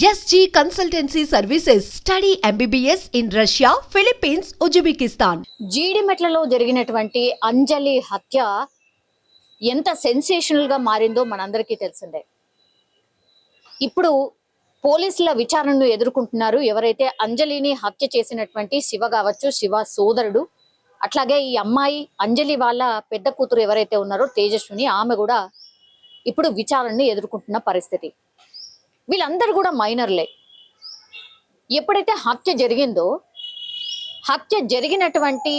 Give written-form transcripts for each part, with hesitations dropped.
SG Consultancy Services. Study MBBS in Russia, Philippines, Uzbekistan. జీడిమెట్లలో జరిగినటువంటి అంజలి హత్య ఎంత సెన్సేషనల్ గా మారిందో మనందరికీ తెలిసిందే. ఇప్పుడు పోలీసుల విచారణను ఎదుర్కొంటున్నారు ఎవరైతే అంజలిని హత్య చేసినటువంటి శివ కావచ్చు, శివ సోదరుడు. అట్లాగే ఈ అమ్మాయి అంజలి వాళ్ళ పెద్ద కూతురు ఎవరైతే ఉన్నారో తేజస్విని, ఆమె కూడా ఇప్పుడు విచారణని ఎదుర్కొంటున్న పరిస్థితి. వీళ్ళందరూ కూడా మైనర్లే. ఎప్పుడైతే హత్య జరిగిందో, హత్య జరిగినటువంటి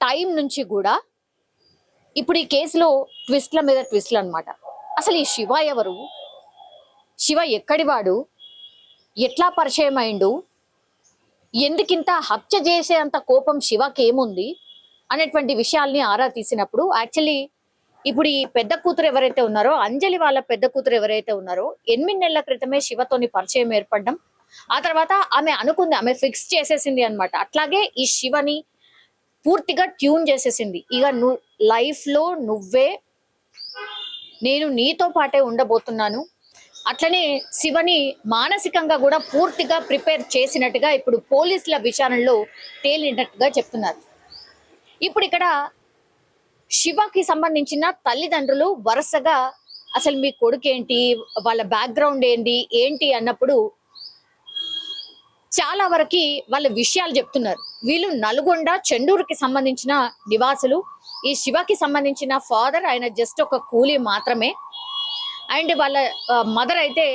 టైం నుంచి కూడా ఇప్పుడు ఈ కేసులో ట్విస్ట్ల మీద ట్విస్ట్లు అనమాట. అసలు ఈ శివ ఎవరు, శివ ఎక్కడివాడు, ఎట్లా పరిచయం అయిండు, ఎందుకింత హత్య చేసే అంత కోపం శివకి ఏముంది అనేటువంటి విషయాల్ని ఆరా తీసినప్పుడు యాక్చువల్లీ ఇప్పుడు ఈ పెద్ద కూతురు ఎవరైతే ఉన్నారో, అంజలి వాళ్ళ పెద్ద కూతురు ఎవరైతే ఉన్నారో 8 నెలల క్రితమే శివతోని పరిచయం ఏర్పడడం, ఆ తర్వాత ఆమె అనుకుంది, ఆమె ఫిక్స్ చేసేసింది అనమాట. అట్లాగే ఈ శివని పూర్తిగా ట్యూన్ చేసేసింది. ఇక లైఫ్ లో నువ్వే, నేను నీతో పాటే ఉండబోతున్నాను. అట్లనే శివని మానసికంగా కూడా పూర్తిగా ప్రిపేర్ చేసినట్టుగా ఇప్పుడు పోలీసుల విచారణలో తేలినట్టుగా చెప్తున్నారు. ఇప్పుడు ఇక్కడ శివకి సంబంధించిన తల్లిదండ్రులు వరుసగా అసలు మీ కొడుకేంటి, వాళ్ళ బ్యాక్గ్రౌండ్ ఏంటి అన్నప్పుడు చాలా వరకు వాళ్ళ విషయాలు చెప్తున్నారు. వీళ్ళు నల్గొండ చెండూరుకి సంబంధించిన నివాసులు. ఈ శివకి సంబంధించిన ఫాదర్ ఆయన జస్ట్ ఒక కూలీ మాత్రమే, అండ్ వాళ్ళ మదర్ అయితే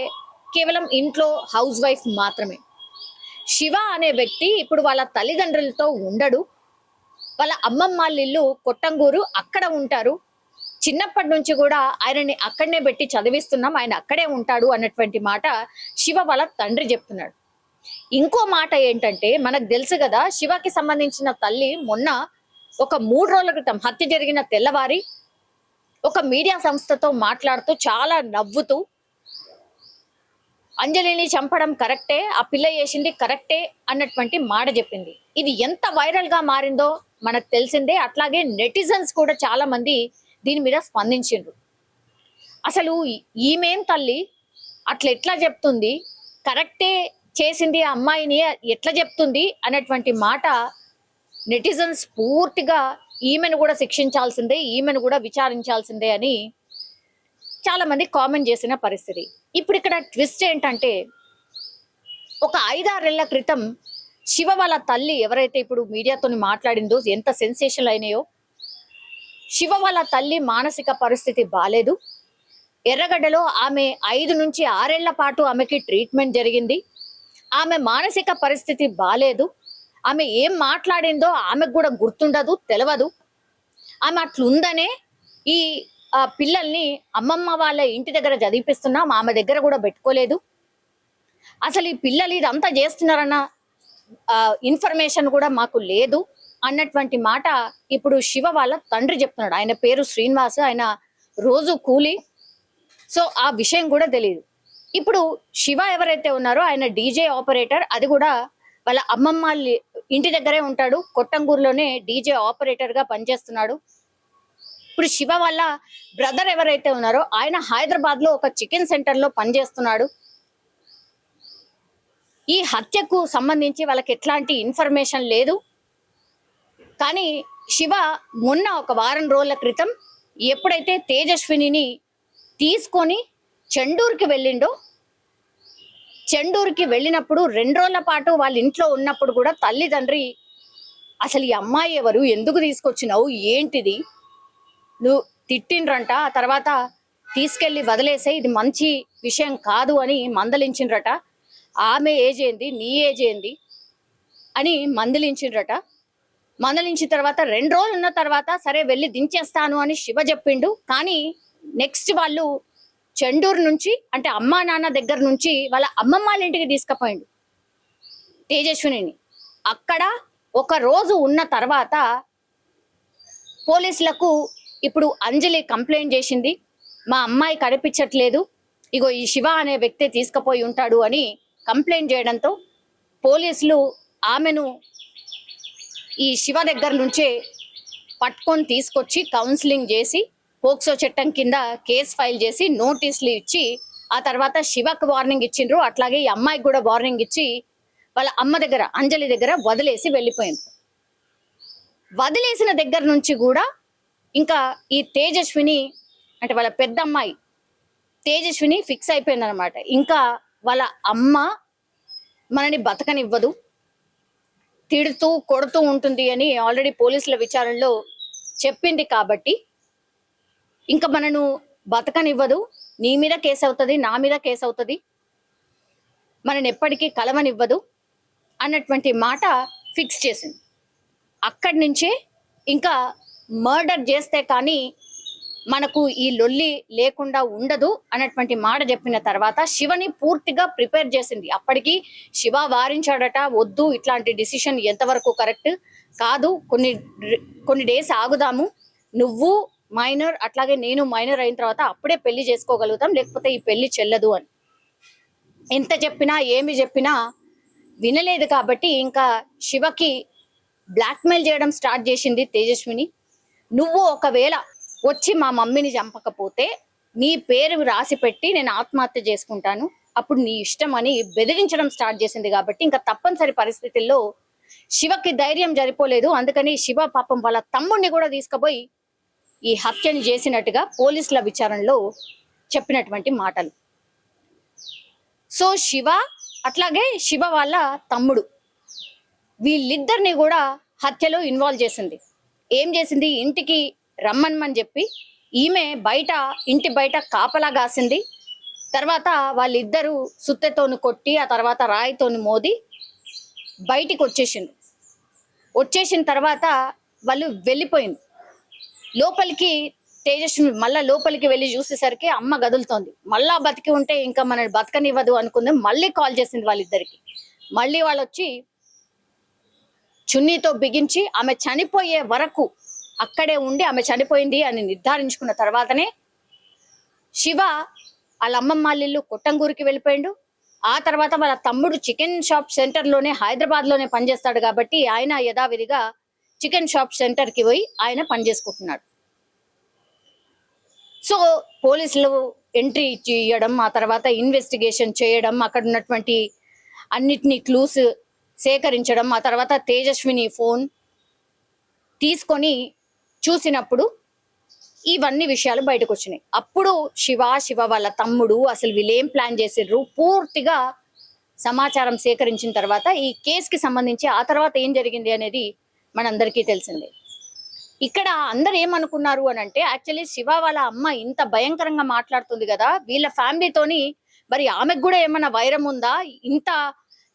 కేవలం ఇంట్లో హౌస్ వైఫ్ మాత్రమే. శివ అనే వ్యక్తి ఇప్పుడు వాళ్ళ తల్లిదండ్రులతో ఉండడు. వాళ్ళ అమ్మమ్మ వాళ్ళ ఇల్లు కొట్టంగూరు, అక్కడ ఉంటారు. చిన్నప్పటి నుంచి కూడా ఆయనని అక్కడనే పెట్టి చదివిస్తున్నాం, ఆయన అక్కడే ఉంటాడు అన్నటువంటి మాట శివ వాళ్ళ తండ్రి చెప్తున్నాడు. ఇంకో మాట ఏంటంటే, మనకు తెలుసు కదా, శివకి సంబంధించిన తల్లి మొన్న ఒక 3 రోజుల క్రితం హత్య జరిగిన తెల్లవారి ఒక మీడియా సంస్థతో మాట్లాడుతూ చాలా నవ్వుతూ అంజలిని చంపడం కరెక్టే, ఆ పిల్ల చేసింది కరెక్టే అన్నటువంటి మాట చెప్పింది. ఇది ఎంత వైరల్ గా మారిందో మనకు తెలిసిందే. అట్లాగే నెటిజన్స్ కూడా చాలా మంది దీని మీద స్పందించిండ్రు. అసలు ఈమెం తల్లి అట్లా ఎట్లా చెప్తుంది, కరెక్టే చేసింది ఆ అమ్మాయిని ఎట్లా చెప్తుంది అన్నటువంటి మాట నెటిజన్స్ పూర్తిగా ఈమెను కూడా శిక్షించాల్సిందే, ఈమెను కూడా విచారించాల్సిందే అని చాలా మంది కామెంట్ చేసిన పరిస్థితి. ఇప్పుడు ఇక్కడ ట్విస్ట్ ఏంటంటే, ఒక 5-6 ఏళ్ల క్రితం శివ వాళ్ళ తల్లి ఎవరైతే ఇప్పుడు మీడియాతో మాట్లాడిందో, ఎంత సెన్సేషన్ అయినాయో, శివ వాళ్ళ తల్లి మానసిక పరిస్థితి బాలేదు. ఎర్రగడ్డలో ఆమె 5 నుంచి 6 ఏళ్ల పాటు ఆమెకి ట్రీట్మెంట్ జరిగింది. ఆమె మానసిక పరిస్థితి బాలేదు. ఆమె ఏం మాట్లాడిందో ఆమెకు కూడా గుర్తుండదు, తెలియదు. ఆమె అట్లుందనే ఈ పిల్లల్ని అమ్మమ్మ వాళ్ళ ఇంటి దగ్గర చదివిపిస్తున్నాం, ఆమె దగ్గర కూడా పెట్టుకోలేదు. అసలు ఈ పిల్లలు ఇదంతా చేస్తున్నారన్న ఇన్ఫర్మేషన్ కూడా మాకు లేదు అన్నటువంటి మాట ఇప్పుడు శివ వాళ్ళ తండ్రి చెప్తున్నాడు. ఆయన పేరు శ్రీనివాస్, ఆయన రోజు కూలీ. సో ఆ విషయం కూడా తెలియదు. ఇప్పుడు శివ ఎవరైతే ఉన్నారో ఆయన డీజే ఆపరేటర్, అది కూడా వాళ్ళ అమ్మమ్మ ఇంటి దగ్గరే ఉంటాడు. కొట్టంగూరులోనే డీజే ఆపరేటర్ గా పనిచేస్తున్నాడు. ఇప్పుడు శివ వాళ్ళ బ్రదర్ ఎవరైతే ఉన్నారో ఆయన హైదరాబాద్ లో ఒక చికెన్ సెంటర్ లో పనిచేస్తున్నాడు. ఈ హత్యకు సంబంధించి వాళ్ళకి ఎట్లాంటి ఇన్ఫర్మేషన్ లేదు. కానీ శివ మొన్న ఒక వారం రోజుల క్రితం ఎప్పుడైతే తేజస్విని తీసుకొని చెండూరుకి వెళ్ళిండో, చెండూరుకి వెళ్ళినప్పుడు 2 రోజుల పాటు వాళ్ళ ఇంట్లో ఉన్నప్పుడు కూడా తల్లిదండ్రి అసలు ఈ అమ్మాయి ఎవరు, ఎందుకు తీసుకొచ్చినావు, ఏంటిది, నువ్వు తిట్టిండ్రంట, ఆ తర్వాత తీసుకెళ్లి వదిలేసే, ఇది మంచి విషయం కాదు అని మందలించిండ్రట. ఆమె ఏజ్ ఏంది, నీ ఏజ్ ఏంది అని మందలించిండ్రట. మందలించిన తర్వాత 2 రోజులు ఉన్న తర్వాత సరే వెళ్ళి దించేస్తాను అని శివ చెప్పిండు. కానీ నెక్స్ట్ వాళ్ళు చెండూరు నుంచి, అంటే అమ్మా నాన్న దగ్గర నుంచి వాళ్ళ అమ్మమ్మ వాళ్ళ ఇంటికి తీసుకుపోయిండు తేజస్విని. అక్కడ ఒక రోజు ఉన్న తర్వాత పోలీసులకు ఇప్పుడు అంజలి కంప్లైంట్ చేసింది, మా అమ్మాయి కనిపించట్లేదు, ఇగో ఈ శివ అనే వ్యక్తి తీసుకుపోయి ఉంటాడు అని కంప్లైంట్ చేయడంతో పోలీసులు ఆమెను ఈ శివ దగ్గర నుంచే పట్టుకొని తీసుకొచ్చి కౌన్సిలింగ్ చేసి పోక్సో చట్టం కింద కేసు ఫైల్ చేసి నోటీసులు ఇచ్చి ఆ తర్వాత శివకు వార్నింగ్ ఇచ్చిండ్రు, అట్లాగే ఈ అమ్మాయికి కూడా వార్నింగ్ ఇచ్చి వాళ్ళ అమ్మ దగ్గర అంజలి దగ్గర వదిలేసి వెళ్ళిపోయింది. వదిలేసిన దగ్గర నుంచి కూడా ఇంకా ఈ తేజస్విని అంటే వాళ్ళ పెద్ద అమ్మాయి తేజస్విని ఫిక్స్ అయిపోయింది అనమాట. ఇంకా వాళ్ళ అమ్మ మనని బతకనివ్వదు, తిడుతూ కొడుతూ ఉంటుంది అని ఆల్రెడీ పోలీసుల విచారణలో చెప్పింది. కాబట్టి ఇంకా మనను బతకనివ్వదు, నీ మీద కేసు అవుతుంది, నా మీద కేసు అవుతుంది, మనని ఎప్పటికీ కలవనివ్వదు అన్నటువంటి మాట ఫిక్స్ చేసింది. అక్కడి నుంచే ఇంకా మర్డర్ చేస్తే కానీ మనకు ఈ లొల్లి లేకుండా ఉండదు అన్నటువంటి మాట చెప్పిన తర్వాత శివని పూర్తిగా ప్రిపేర్ చేసింది. అప్పటికి శివ వారించాడట, వద్దు ఇట్లాంటి డిసిషన్ ఎంతవరకు కరెక్ట్ కాదు, కొన్ని డేస్ ఆగుదాము, నువ్వు మైనర్ అట్లాగే నేను మైనర్ అయిన తర్వాత అప్పుడే పెళ్లి చేసుకోగలుగుతాం, లేకపోతే ఈ పెళ్లి చెల్లదు అని ఎంత చెప్పినా ఏమి చెప్పినా వినలేదు. కాబట్టి ఇంకా శివకి బ్లాక్మెయిల్ చేయడం స్టార్ట్ చేసింది తేజస్విని. నువ్వు ఒకవేళ వచ్చి మా మమ్మీని చంపకపోతే నీ పేరు రాసి పెట్టి నేను ఆత్మహత్య చేసుకుంటాను, అప్పుడు నీ ఇష్టం అని బెదిరించడం స్టార్ట్ చేసింది. కాబట్టి ఇంకా తప్పనిసరి పరిస్థితుల్లో శివకి ధైర్యం సరిపోలేదు. అందుకని శివ పాపం వాళ్ళ తమ్ముడిని కూడా తీసుకుపోయి ఈ హత్యని చేసినట్టుగా పోలీసుల విచారణలో చెప్పినటువంటి మాటలు. సో శివ అట్లాగే శివ వాళ్ళ తమ్ముడు వీళ్ళిద్దరిని కూడా హత్యలో ఇన్వాల్వ్ చేసింది. ఏం చేసింది, ఇంటికి రమ్మనమని చెప్పి ఈమె ఇంటి బయట కాపలా కాసింది. తర్వాత వాళ్ళిద్దరూ సుత్తెతోని కొట్టి ఆ తర్వాత రాయితోని మోది బయటికి వచ్చేసిన తర్వాత వాళ్ళు వెళ్ళిపోయింది. లోపలికి తేజస్వి మళ్ళా లోపలికి వెళ్ళి చూసేసరికి అమ్మ గదులుతోంది. మళ్ళా బతికి ఉంటే ఇంకా మనని బతకనివ్వదు అనుకుంది. మళ్ళీ కాల్ చేసింది వాళ్ళిద్దరికి. మళ్ళీ వాళ్ళు వచ్చి చున్నీతో బిగించి ఆమె చనిపోయే వరకు అక్కడే ఉండి ఆమె చనిపోయింది అని నిర్ధారించుకున్న తర్వాతనే శివ వాళ్ళ అమ్మమ్మ వాళ్ళ ఇల్లు కొట్టంగూరికి వెళ్ళిపోయిండు. ఆ తర్వాత వాళ్ళ తమ్ముడు చికెన్ షాప్ సెంటర్లోనే హైదరాబాద్లోనే పనిచేస్తాడు కాబట్టి ఆయన యథావిధిగా చికెన్ షాప్ సెంటర్కి పోయి ఆయన పనిచేసుకుంటున్నాడు. సో పోలీసులు ఎంట్రీ చేయడం, ఆ తర్వాత ఇన్వెస్టిగేషన్ చేయడం, అక్కడ ఉన్నటువంటి అన్నిటినీ క్లూస్ సేకరించడం, ఆ తర్వాత తేజస్విని ఫోన్ తీసుకొని చూసినప్పుడు ఇవన్నీ విషయాలు బయటకు వచ్చినాయి. అప్పుడు శివ వాళ్ళ తమ్ముడు అసలు వీళ్ళేం ప్లాన్ చేసిర్రు పూర్తిగా సమాచారం సేకరించిన తర్వాత ఈ కేసుకి సంబంధించి ఆ తర్వాత ఏం జరిగింది అనేది మనందరికీ తెలిసిందే. ఇక్కడ అందరు ఏమనుకున్నారు అని అంటే, యాక్చువల్లీ శివ వాళ్ళ అమ్మ ఇంత భయంకరంగా మాట్లాడుతుంది కదా, వీళ్ళ ఫ్యామిలీతోని మరి ఆమెకు కూడా ఏమైనా వైరం ఉందా, ఇంత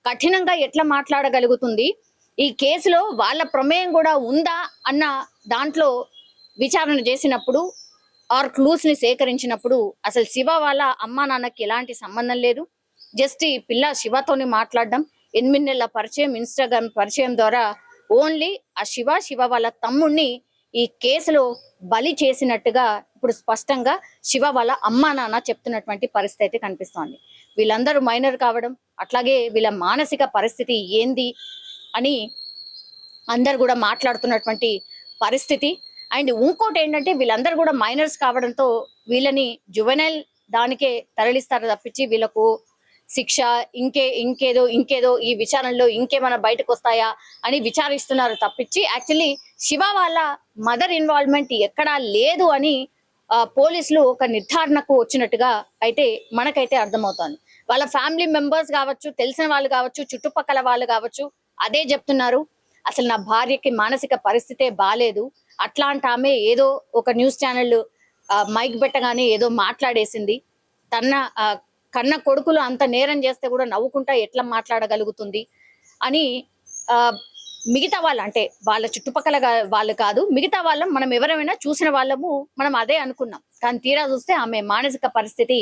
కఠినంగా ఎట్లా మాట్లాడగలుగుతుంది, ఈ కేసులో వాళ్ళ ప్రమేయం కూడా ఉందా అన్న దాంట్లో విచారణ చేసినప్పుడు ఆర్ క్లూస్ ని సేకరించినప్పుడు అసలు శివ వాళ్ళ అమ్మా నాన్నకి ఎలాంటి సంబంధం లేదు. జస్ట్ ఈ పిల్ల శివతోని మాట్లాడడం, 8 నెలల పరిచయం, ఇన్స్టాగ్రామ్ పరిచయం ద్వారా ఓన్లీ ఆ శివ వాళ్ళ తమ్ముడిని ఈ కేసులో బలి చేసినట్టుగా ఇప్పుడు స్పష్టంగా శివ వాళ్ళ అమ్మా నాన్న చెప్తున్నటువంటి పరిస్థితి కనిపిస్తోంది. వీళ్ళందరూ మైనర్ కావడం, అట్లాగే వీళ్ళ మానసిక పరిస్థితి ఏంది అని అందరు కూడా మాట్లాడుతున్నటువంటి పరిస్థితి. అండ్ ఇంకోటి ఏంటంటే, వీళ్ళందరూ కూడా మైనర్స్ కావడంతో వీళ్ళని జువెనైల్ దానికే తరలిస్తారు తప్పించి వీళ్ళకు శిక్ష ఇంకేదో ఈ విచారణలో ఇంకేమైనా బయటకు వస్తాయా అని విచారిస్తున్నారు తప్పించి యాక్చువల్లీ శివ వాళ్ళ మదర్ ఇన్వాల్వ్మెంట్ ఎక్కడా లేదు అని పోలీసులు ఒక నిర్ధారణకు వచ్చినట్టుగా అయితే మనకైతే అర్థమవుతోంది. వాళ్ళ ఫ్యామిలీ మెంబర్స్ కావచ్చు, తెలిసిన వాళ్ళు కావచ్చు, చుట్టుపక్కల వాళ్ళు కావచ్చు అదే చెప్తున్నారు. అసలు నా భార్యకి మానసిక పరిస్థితే బాలేదు, అట్లాంటి ఆమె ఏదో ఒక న్యూస్ ఛానల్ మైక్ పెట్టగానే ఏదో మాట్లాడేసింది, కన్న కొడుకులు అంత నేరం చేస్తే కూడా నవ్వుకుంటా ఎట్లా మాట్లాడగలుగుతుంది అని మిగతా వాళ్ళు, అంటే వాళ్ళ చుట్టుపక్కల వాళ్ళు కాదు, మిగతా వాళ్ళం మనం ఎవరైనా చూసిన వాళ్ళము మనం అదే అనుకున్నాం. కానీ తీరా చూస్తే ఆమె మానసిక పరిస్థితి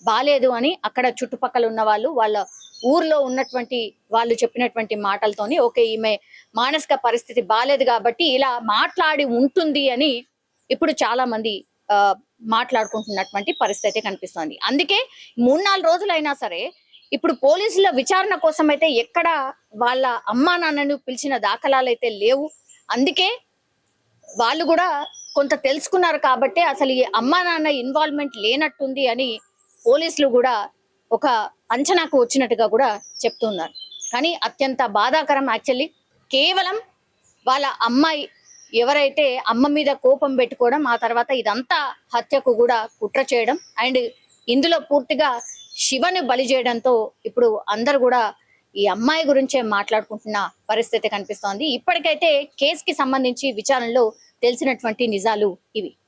బాలేదు అని అక్కడ చుట్టుపక్కల ఉన్న వాళ్ళు, వాళ్ళ ఊర్లో ఉన్నటువంటి వాళ్ళు చెప్పినటువంటి మాటలతోని ఓకే ఈమె మానసిక పరిస్థితి బాలేదు కాబట్టి ఇలా మాట్లాడి ఉంటుంది అని ఇప్పుడు చాలా మంది మాట్లాడుకుంటున్నటువంటి పరిస్థితి కనిపిస్తోంది. అందుకే 3-4 రోజులైనా సరే ఇప్పుడు పోలీసుల విచారణ కోసం అయితే ఎక్కడ వాళ్ళ అమ్మా నాన్నను పిలిచిన దాఖలాలు అయితే లేవు. అందుకే వాళ్ళు కూడా కొంత తెలుసుకున్నారు కాబట్టి అసలు ఈ అమ్మా నాన్న ఇన్వాల్వ్మెంట్ లేనట్టుంది అని పోలీసులు కూడా ఒక అంచనాకు వచ్చినట్టుగా కూడా చెప్తున్నారు. కానీ అత్యంత బాధాకరం యాక్చువల్లీ, కేవలం వాళ్ళ అమ్మాయి ఎవరైతే అమ్మ మీద కోపం పెట్టుకోవడం, ఆ తర్వాత ఇదంతా హత్యకు కూడా కుట్ర చేయడం అండ్ ఇందులో పూర్తిగా శివను బలి చేయడంతో ఇప్పుడు అందరు కూడా ఈ అమ్మాయి గురించే మాట్లాడుకుంటున్న పరిస్థితి కనిపిస్తోంది. ఇప్పటికైతే కేసుకి సంబంధించి విచారణలో తెలిసినటువంటి నిజాలు ఇవి.